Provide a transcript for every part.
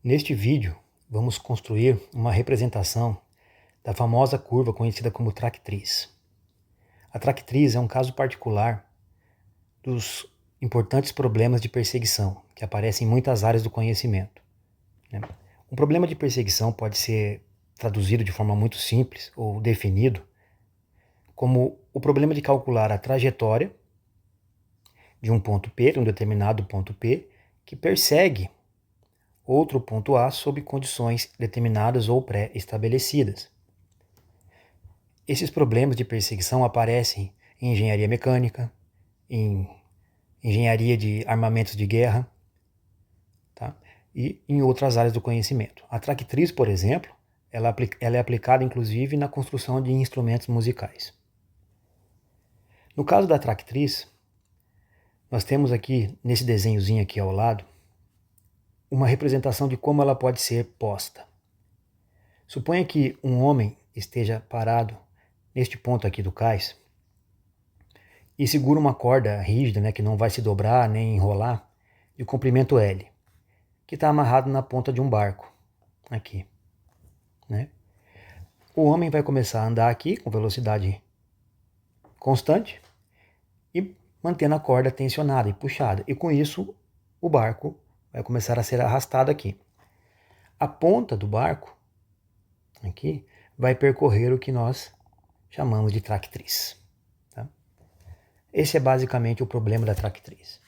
Neste vídeo, vamos construir uma representação da famosa curva conhecida como tractriz. A tractriz é um caso particular dos importantes problemas de perseguição que aparecem em muitas áreas do conhecimento. Um problema de perseguição pode ser traduzido de forma muito simples ou definido como o problema de calcular a trajetória de um ponto P, de um determinado ponto P, que persegue outro ponto A sob condições determinadas ou pré-estabelecidas. Esses problemas de perseguição aparecem em engenharia mecânica, em engenharia de armamentos de guerra, tá? E em outras áreas do conhecimento. A tractriz, por exemplo, ela é aplicada inclusive na construção de instrumentos musicais. No caso da tractriz, nós temos aqui, nesse desenhozinho aqui ao lado, uma representação de como ela pode ser posta. Suponha que um homem esteja parado neste ponto aqui do cais e segura uma corda rígida, que não vai se dobrar nem enrolar, de comprimento L, que está amarrado na ponta de um barco, aqui. O homem vai começar a andar aqui com velocidade constante e mantendo a corda tensionada e puxada. E com isso, o barco vai começar a ser arrastado aqui. A ponta do barco, aqui, vai percorrer o que nós chamamos de tractriz. Tá? Esse é basicamente o problema da tractriz.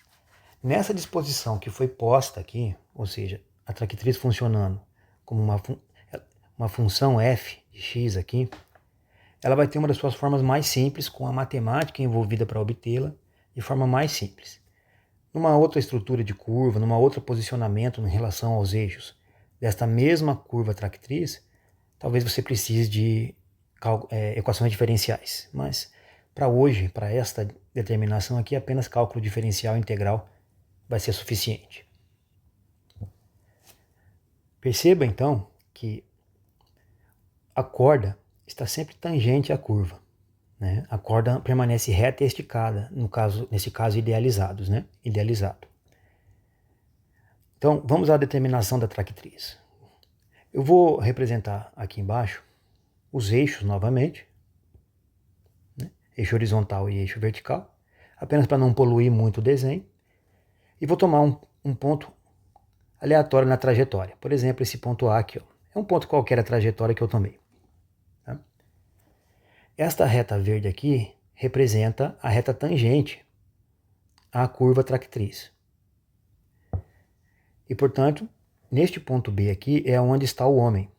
Nessa disposição que foi posta aqui, ou seja, a tractriz funcionando como uma função f de x aqui, ela vai ter uma das suas formas mais simples, com a matemática envolvida para obtê-la de forma mais simples. Numa outra estrutura de curva, numa outro posicionamento em relação aos eixos desta mesma curva tractriz, talvez você precise de equações diferenciais. Mas para hoje, para esta determinação aqui, apenas cálculo diferencial integral vai ser suficiente. Perceba então que a corda está sempre tangente à curva. A corda permanece reta e esticada, nesse caso idealizado. Então, vamos à determinação da tractriz. Eu vou representar aqui embaixo os eixos novamente, eixo horizontal e eixo vertical, apenas para não poluir muito o desenho, e vou tomar um ponto aleatório na trajetória. Por exemplo, esse ponto A aqui, é um ponto qualquer a trajetória que eu tomei. Tá? Esta reta verde aqui representa a reta tangente à curva tractriz. E, portanto, neste ponto B aqui é onde está o homem.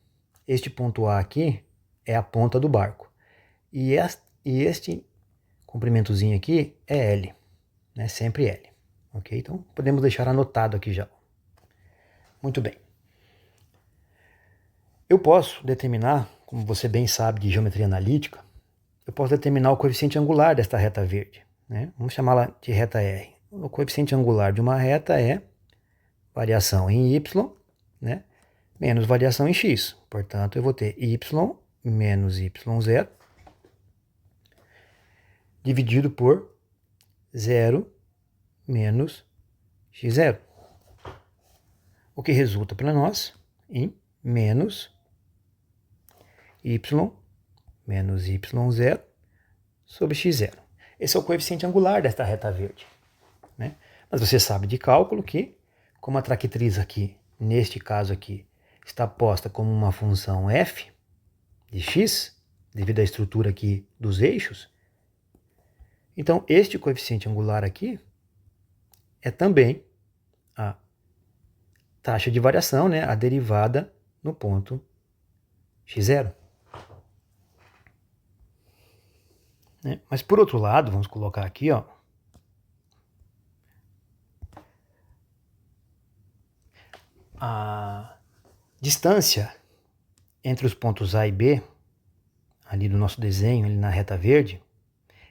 Este ponto A aqui é a ponta do barco. E este comprimentozinho aqui é L, sempre L. Ok? Então, podemos deixar anotado aqui já. Muito bem. Eu posso determinar, como você bem sabe de geometria analítica, eu posso determinar o coeficiente angular desta reta verde. Vamos chamá-la de reta R. O coeficiente angular de uma reta é variação em y, menos variação em x. Portanto, eu vou ter y menos y0 dividido por 0 menos x0. O que resulta para nós em menos y menos y0 sobre x0. Esse é o coeficiente angular desta reta verde. Mas você sabe de cálculo que, como a tractriz aqui, neste caso aqui, está posta como uma função f de x, devido à estrutura aqui dos eixos, então este coeficiente angular aqui é também a taxa de variação, a derivada no ponto x0. Mas por outro lado, vamos colocar aqui, a distância entre os pontos A e B, ali do nosso desenho, ali na reta verde,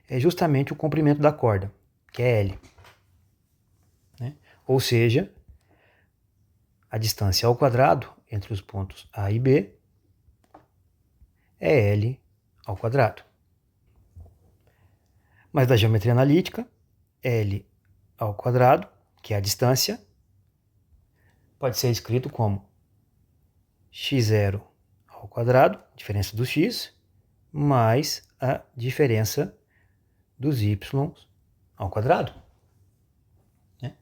é justamente o comprimento da corda, que é L. Ou seja, a distância ao quadrado entre os pontos A e B é L ao quadrado. Mas da geometria analítica, L ao quadrado, que é a distância, pode ser escrito como x0 ao quadrado, diferença do x, mais a diferença dos y ao quadrado. Né?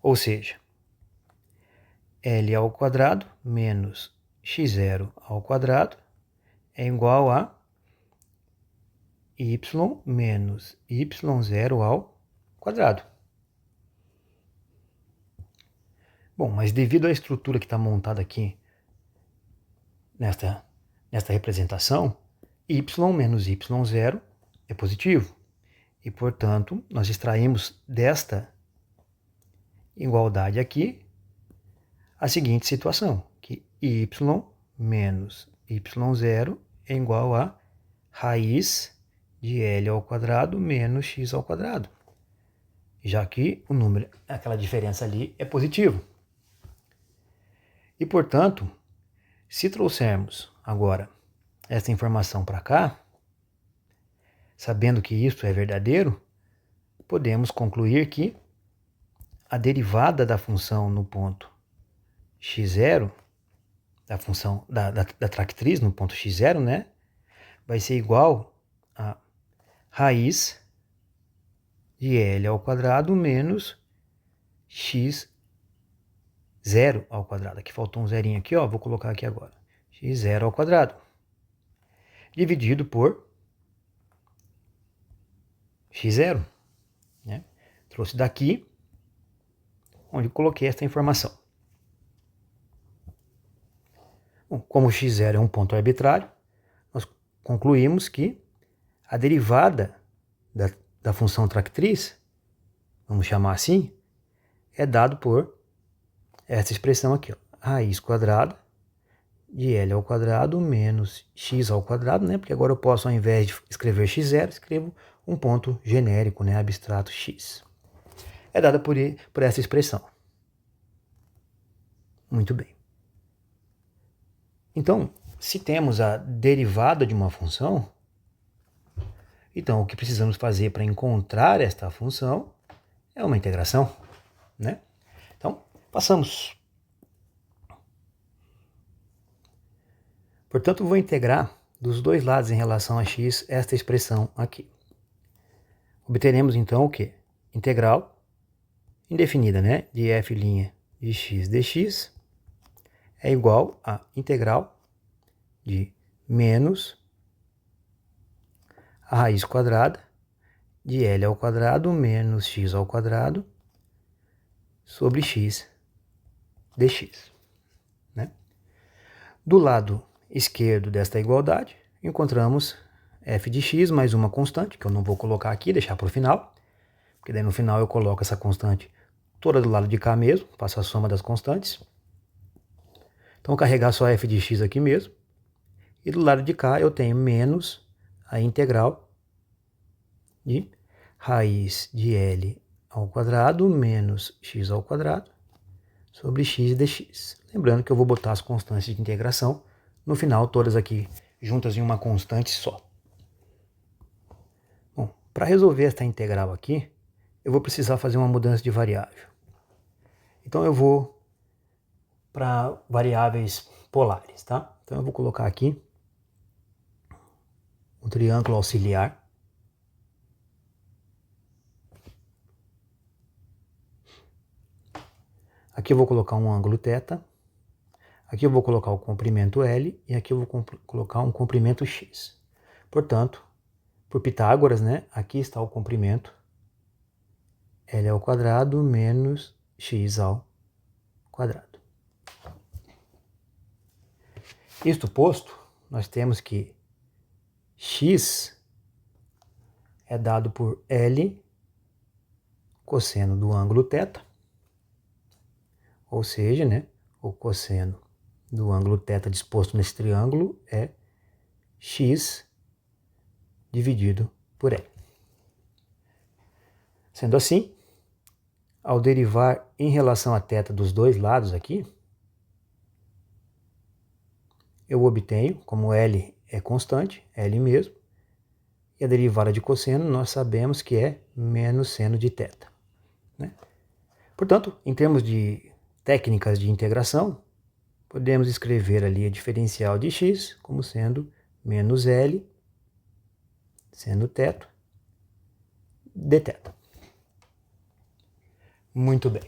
Ou seja, L ao quadrado menos x0 ao quadrado é igual a y menos y0 ao quadrado. Bom, mas devido à estrutura que está montada aqui nesta representação, y menos y0 é positivo. E, portanto, nós extraímos desta igualdade aqui a seguinte situação, que y menos y0 é igual a raiz de L ao quadrado menos x ao quadrado. Já que o número, aquela diferença ali, é positivo. E, portanto, se trouxermos agora essa informação para cá, sabendo que isso é verdadeiro, podemos concluir que a derivada da função no ponto x0, da função da tractriz no ponto x0, né, vai ser igual a raiz de L ao quadrado menos x0 ao quadrado. Aqui faltou um zerinho aqui, ó, vou colocar aqui agora. x0 ao quadrado. Dividido por x0. Né? Trouxe daqui, onde coloquei esta informação. Bom, como x0 é um ponto arbitrário, nós concluímos que a derivada da função tractriz, vamos chamar assim, é dado por essa expressão aqui, ó, raiz quadrada de L ao quadrado menos x ao quadrado, né? Porque agora eu posso, ao invés de escrever x0, escrevo um ponto genérico, né? Abstrato x. É dada por essa expressão. Muito bem. Então, se temos a derivada de uma função, então o que precisamos fazer para encontrar esta função é uma integração, né? Então, passamos. Portanto, vou integrar dos dois lados em relação a x esta expressão aqui. Obteremos então o quê? Integral indefinida, né? De f' de x dx é igual a integral de menos a raiz quadrada de L ao quadrado menos x ao quadrado sobre x dx. Né? Do lado esquerdo desta igualdade, encontramos f de x mais uma constante, que eu não vou colocar aqui, deixar para o final, porque daí no final eu coloco essa constante toda do lado de cá mesmo, faço a soma das constantes. Então, vou carregar só f de x aqui mesmo. E do lado de cá eu tenho menos a integral de raiz de L ao quadrado menos x ao quadrado sobre x dx. Lembrando que eu vou botar as constantes de integração no final, todas aqui juntas em uma constante só. Bom, para resolver esta integral aqui, eu vou precisar fazer uma mudança de variável. Então eu vou para variáveis polares, tá? Então eu vou colocar aqui um triângulo auxiliar. Aqui eu vou colocar um ângulo θ. Aqui eu vou colocar o comprimento L e aqui eu vou colocar um comprimento X. Portanto, por Pitágoras, né, aqui está o comprimento L ao quadrado menos X ao quadrado. Isto posto, nós temos que X é dado por L cosseno do ângulo θ, ou seja, né, o cosseno do ângulo θ disposto nesse triângulo é x dividido por L. Sendo assim, ao derivar em relação a θ dos dois lados aqui, eu obtenho, como L é constante, L mesmo, e a derivada de cosseno nós sabemos que é menos seno de θ. Né? Portanto, em termos de técnicas de integração, podemos escrever ali a diferencial de x como sendo menos L, seno θ, dθ. Muito bem.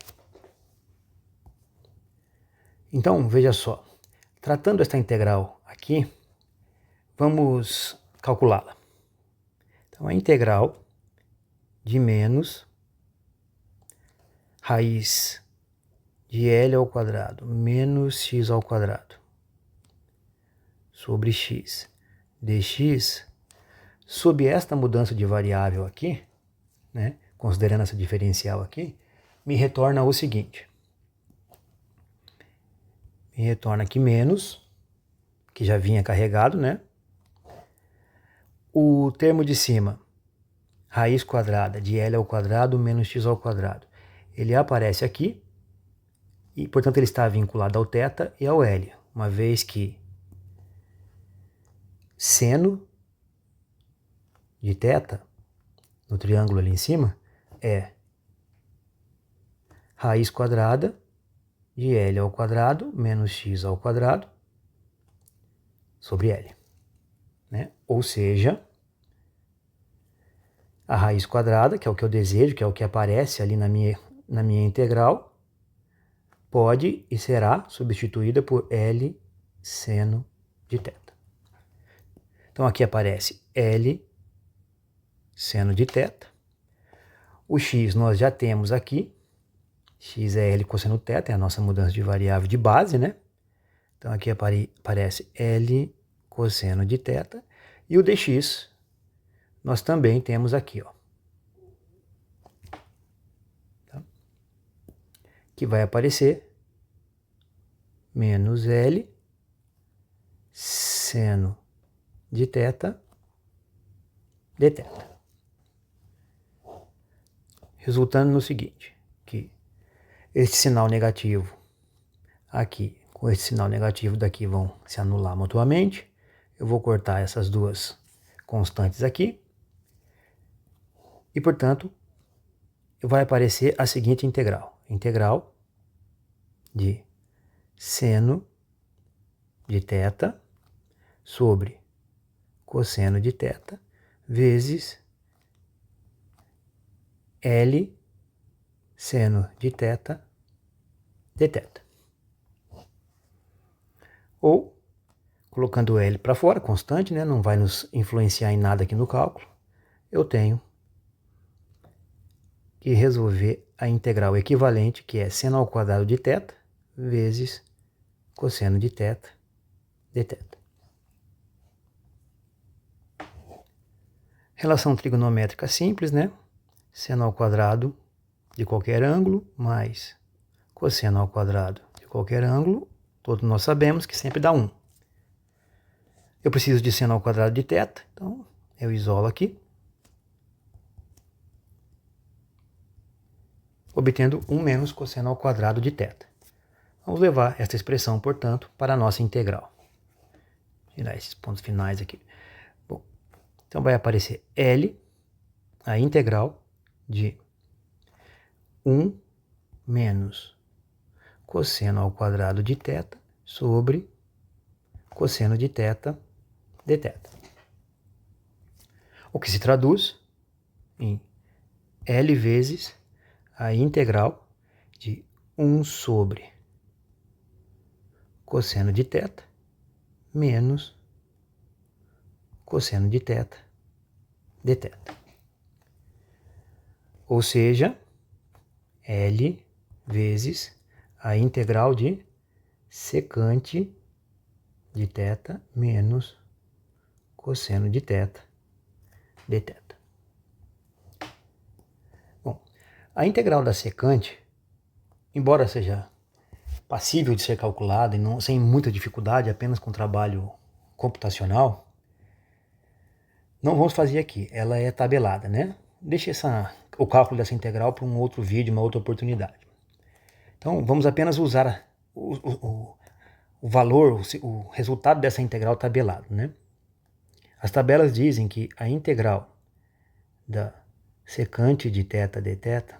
Então, veja só. Tratando esta integral aqui, vamos calculá-la. Então, a integral de menos raiz de L ao quadrado menos x ao quadrado sobre x dx, sob esta mudança de variável aqui, né, considerando essa diferencial aqui, me retorna o seguinte. Me retorna aqui menos, que já vinha carregado, né? O termo de cima, raiz quadrada de L ao quadrado menos x ao quadrado, ele aparece aqui e, portanto, ele está vinculado ao θ e ao L, uma vez que seno de θ, no triângulo ali em cima, é raiz quadrada de L ao quadrado menos x ao quadrado sobre L, né? Ou seja, a raiz quadrada, que é o que eu desejo, que é o que aparece ali na minha integral, pode e será substituída por L seno de θ. Então aqui aparece L seno de θ. O x nós já temos aqui. X é L cosseno θ, é a nossa mudança de variável de base, né? Então aqui aparece L cosseno de θ. E o dx nós também temos aqui, ó. Tá? Que vai aparecer menos L seno de θ dθ. Resultando no seguinte, que este sinal negativo aqui com este sinal negativo daqui vão se anular mutuamente. Eu vou cortar essas duas constantes aqui. E, portanto, vai aparecer a seguinte integral. Integral de seno de θ sobre cosseno de θ vezes L seno de θ dθ. Ou, colocando L para fora, constante, né, não vai nos influenciar em nada aqui no cálculo, eu tenho que resolver a integral equivalente, que é seno ao quadrado de θ vezes cosseno de θ dθ. Relação trigonométrica simples, né? Seno ao quadrado de qualquer ângulo mais cosseno ao quadrado de qualquer ângulo, todos nós sabemos que sempre dá 1. Eu preciso de seno ao quadrado de θ, então eu isolo aqui, obtendo 1 menos cosseno ao quadrado de θ. Vamos levar esta expressão, portanto, para a nossa integral. Tirar esses pontos finais aqui. Bom, então vai aparecer L, a integral de 1 menos cosseno ao quadrado de θ sobre cosseno de θ dθ. O que se traduz em L vezes a integral de 1 sobre cosseno de θ menos cosseno de θ dθ. Ou seja, L vezes a integral de secante de θ menos cosseno de θ dθ. Bom, a integral da secante, embora seja passível de ser calculada e não, sem muita dificuldade, apenas com trabalho computacional, não vamos fazer aqui, ela é tabelada, né? Deixe o cálculo dessa integral para um outro vídeo, uma outra oportunidade. Então, vamos apenas usar o valor, o resultado dessa integral tabelado, né? As tabelas dizem que a integral da secante de θ dθ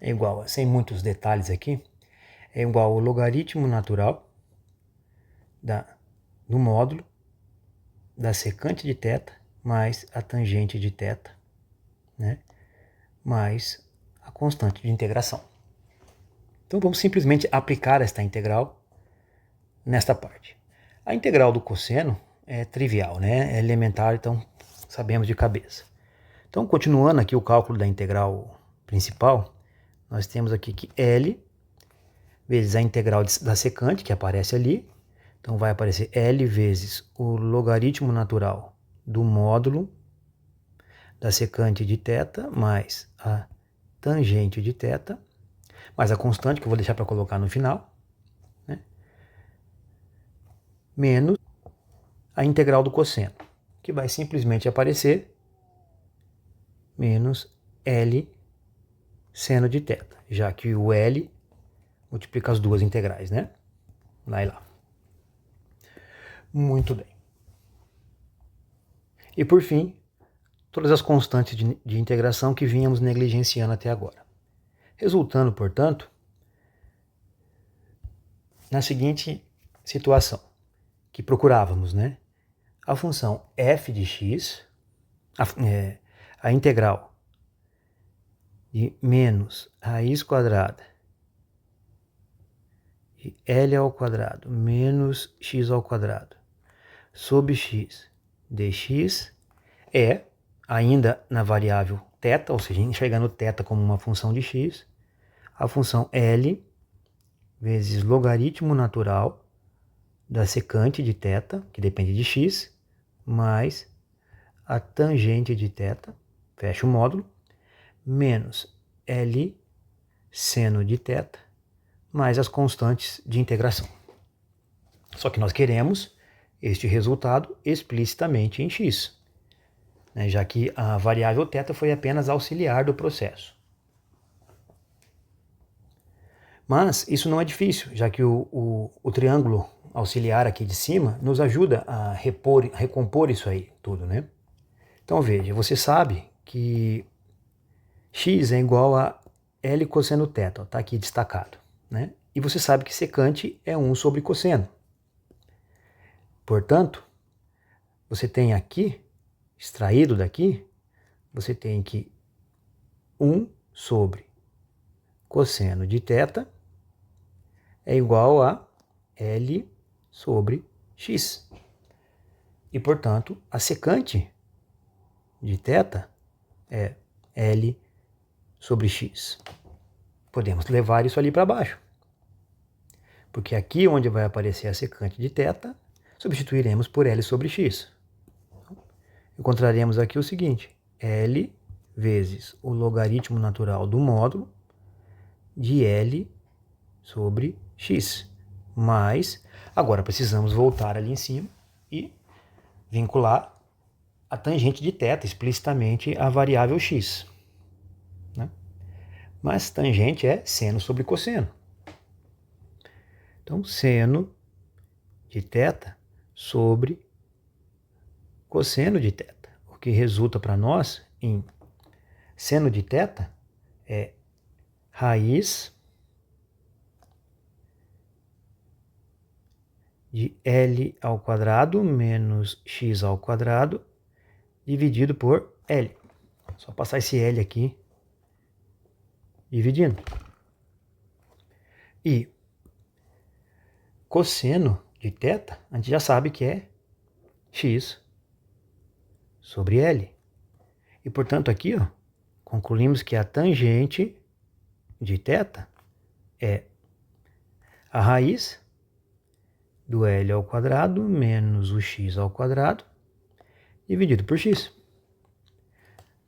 é igual, sem muitos detalhes aqui, é igual ao logaritmo natural do módulo da secante de θ mais a tangente de θ, né? Mais a constante de integração. Então vamos simplesmente aplicar esta integral nesta parte. A integral do cosseno é trivial, né? É elementar, então sabemos de cabeça. Então, continuando aqui o cálculo da integral principal, nós temos aqui que L vezes a integral da secante, que aparece ali. Então, vai aparecer L vezes o logaritmo natural do módulo da secante de θ mais a tangente de θ, mais a constante, que eu vou deixar para colocar no final, né? Menos a integral do cosseno, que vai simplesmente aparecer menos L seno de θ, já que o L multiplica as duas integrais, né? Vai lá. Muito bem. E por fim, todas as constantes de integração que vínhamos negligenciando até agora. Resultando, portanto, na seguinte situação que procurávamos, né? A função f de x, a integral de menos raiz quadrada de L ao quadrado menos x ao quadrado sobre x dx é, ainda na variável θ, ou seja, enxergando θ como uma função de x, a função L vezes logaritmo natural da secante de θ, que depende de x, mais a tangente de θ, fecha o módulo, menos L seno de θ, mais as constantes de integração. Só que nós queremos este resultado explicitamente em x, né, já que a variável θ foi apenas auxiliar do processo. Mas isso não é difícil, já que o triângulo auxiliar aqui de cima nos ajuda a recompor isso aí tudo, né? Então veja, você sabe que x é igual a L cosseno θ, está aqui destacado, né? E você sabe que secante é 1 sobre cosseno. Portanto, você tem aqui, extraído daqui, você tem que 1 sobre cosseno de θ é igual a L sobre x. E, portanto, a secante de θ é L sobre x. Podemos levar isso ali para baixo. Porque aqui onde vai aparecer a secante de θ, substituiremos por L sobre x. Encontraremos aqui o seguinte, L vezes o logaritmo natural do módulo de L sobre x. Mas, agora precisamos voltar ali em cima e vincular a tangente de θ explicitamente à variável x, né? Mas tangente é seno sobre cosseno. Então, seno de θ sobre cosseno de θ, o que resulta para nós em seno de θ é raiz de L ao quadrado menos x ao quadrado dividido por L. Só passar esse L aqui dividindo. E cosseno de θ, a gente já sabe que é x sobre L. E, portanto, aqui, ó, concluímos que a tangente de θ é a raiz do L ao quadrado menos o x ao quadrado dividido por x.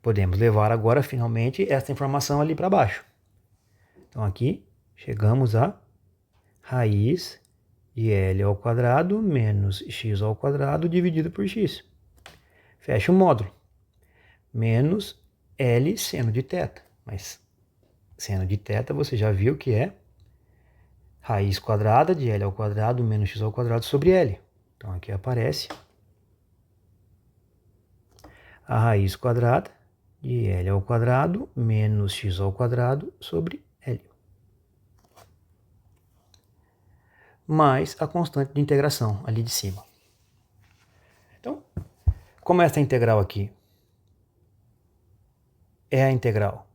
Podemos levar agora, finalmente, essa informação ali para baixo. Então, aqui, chegamos a raiz de L ao quadrado menos x ao quadrado dividido por x. Fecha o módulo. Menos L seno de θ. Mas seno de θ você já viu que é raiz quadrada de L ao quadrado menos x ao quadrado sobre L. Então aqui aparece a raiz quadrada de L ao quadrado menos x ao quadrado sobre L. mais a constante de integração ali de cima. Então, como esta integral aqui é a integral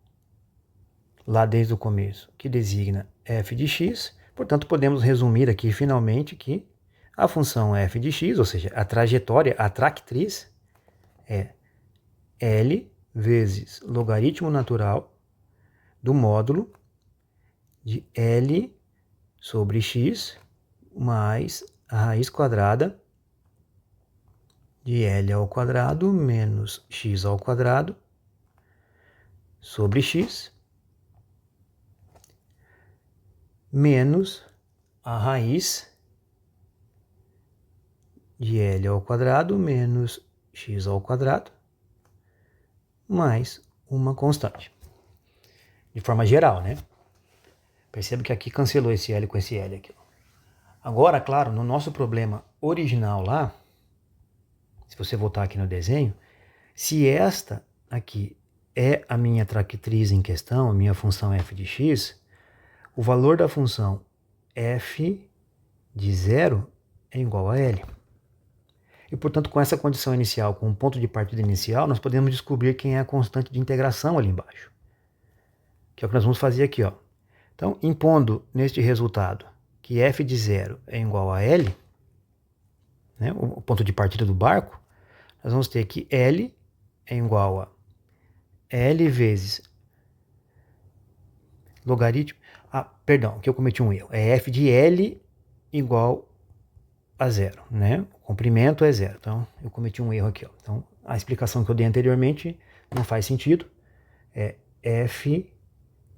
lá desde o começo que designa f de x, portanto podemos resumir aqui finalmente que a função f de x, ou seja, a trajetória, a tractriz, é L vezes logaritmo natural do módulo de L sobre x mais a raiz quadrada de L ao quadrado menos x ao quadrado sobre x menos a raiz de L ao quadrado menos x ao quadrado mais uma constante. De forma geral, né? Perceba que aqui cancelou esse L com esse L aqui. Agora, claro, no nosso problema original lá, se você voltar aqui no desenho, se esta aqui é a minha tractriz em questão, a minha função f de x, o valor da função f de 0 é igual a L. E, portanto, com essa condição inicial, com o ponto de partida inicial, nós podemos descobrir quem é a constante de integração ali embaixo. Que é o que nós vamos fazer aqui, ó. Então, impondo neste resultado que f de 0 é igual a L, né, o ponto de partida do barco, nós vamos ter que L é igual a L vezes logaritmo... perdão, que eu cometi um erro. É f de L igual a 0, né? O comprimento é 0. Então, eu cometi um erro aqui, ó. Então, a explicação que eu dei anteriormente não faz sentido. É f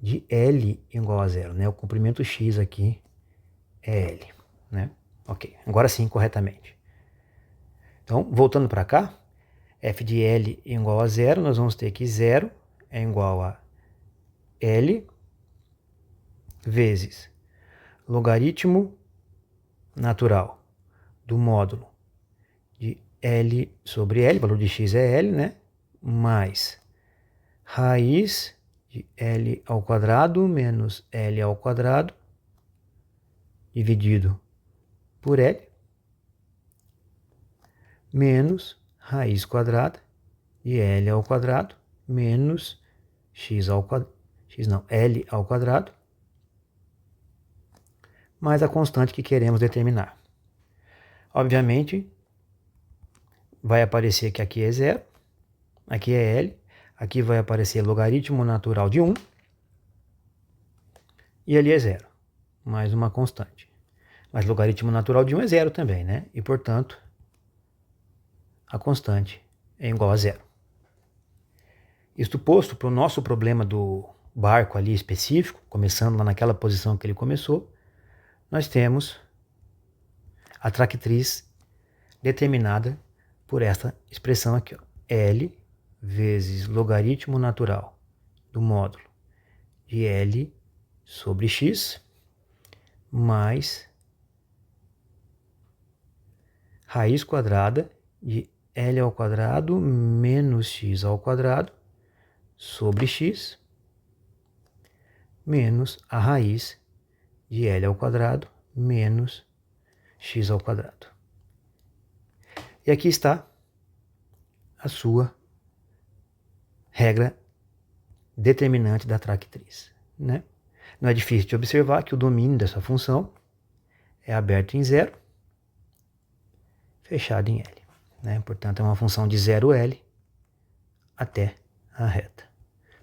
de L igual a 0, né? O comprimento x aqui é L, né? Ok, agora sim, corretamente. Então, voltando para cá, f de L igual a 0, nós vamos ter que 0 é igual a L vezes logaritmo natural do módulo de L sobre L, valor de x é L, né? Mais raiz de L ao quadrado menos L ao quadrado dividido por L menos raiz quadrada de L ao quadrado menos x ao quadrado, L ao quadrado, mais a constante que queremos determinar. Obviamente, vai aparecer que aqui é 0, aqui é L, aqui vai aparecer logaritmo natural de 1, e ali é 0, mais uma constante. Mas logaritmo natural de 1 é 0 também, né? E, portanto, a constante é igual a 0. Isto posto para o nosso problema do barco ali específico, começando lá naquela posição que ele começou, nós temos a tractriz determinada por esta expressão aqui, ó, L vezes logaritmo natural do módulo de L sobre x mais raiz quadrada de L ao quadrado menos x ao quadrado sobre x menos a raiz de L ao quadrado menos x ao quadrado. E aqui está a sua regra determinante da tractriz, né? Não é difícil de observar que o domínio dessa função é aberto em 0, fechado em L, né? Portanto, é uma função de 0L até a reta,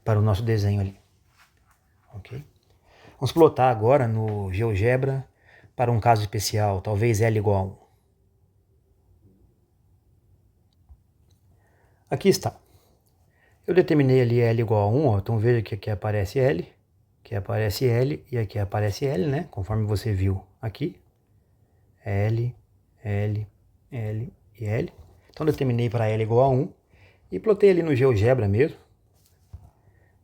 para o nosso desenho ali. Ok? Vamos plotar agora no GeoGebra para um caso especial, talvez L igual a 1. Aqui está. Eu determinei ali L igual a 1, ó, então veja que aqui aparece L, aqui aparece L e aqui aparece L, né? Conforme você viu aqui. L, L, L e L. Então determinei para L igual a 1 e plotei ali no GeoGebra mesmo.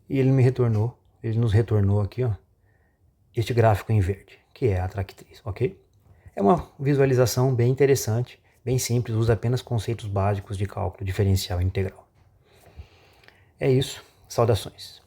E ele nos retornou aqui, ó, este gráfico em verde, que é a tractriz, ok? É uma visualização bem interessante, bem simples, usa apenas conceitos básicos de cálculo diferencial e integral. É isso, saudações.